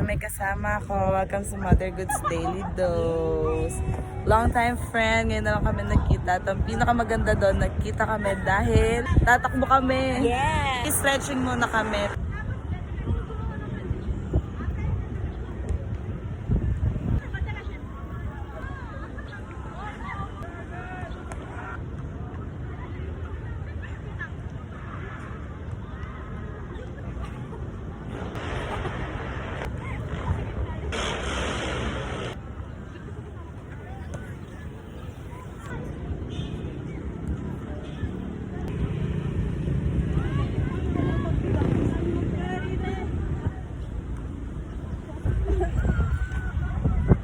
may kasama ko. Welcome sa Mother Goods Daily Dose. Long time friend, ngayon na lang kami nagkita. At ang pinakamaganda doon, nagkita kami dahil tatakbo kami. Yes! Stretching muna kami.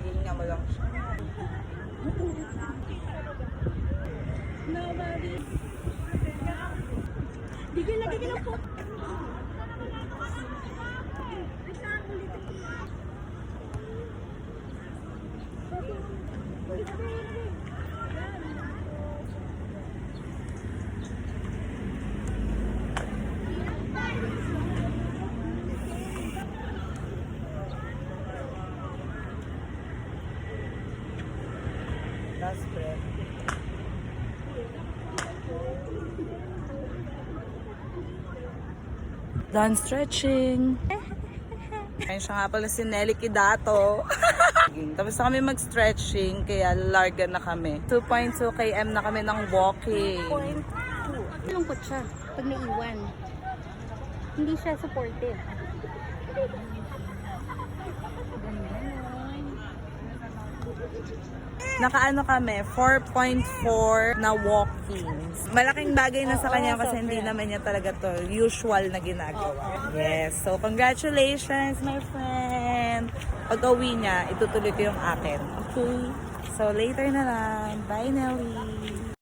Hihinga mo lang siya. Digil lagi ka lang po. Last breath. Done stretching. Ayun siya nga pala si Nelly Kidato. Tapos na kami mag-stretching, kaya larga na kami. 2.2 km na kami ng walking. 0.2. Malungkot siya pag naiwan. Hindi siya supportive. Nakaano kami, 4.4 na walkings. Malaking bagay na sa kanya kasi hindi naman niya talaga to usual na ginagawa. Yes, so congratulations my friend. Pag-uwi niya, itutuloy ko yung akin. Okay, so later na lang. Bye Nelly.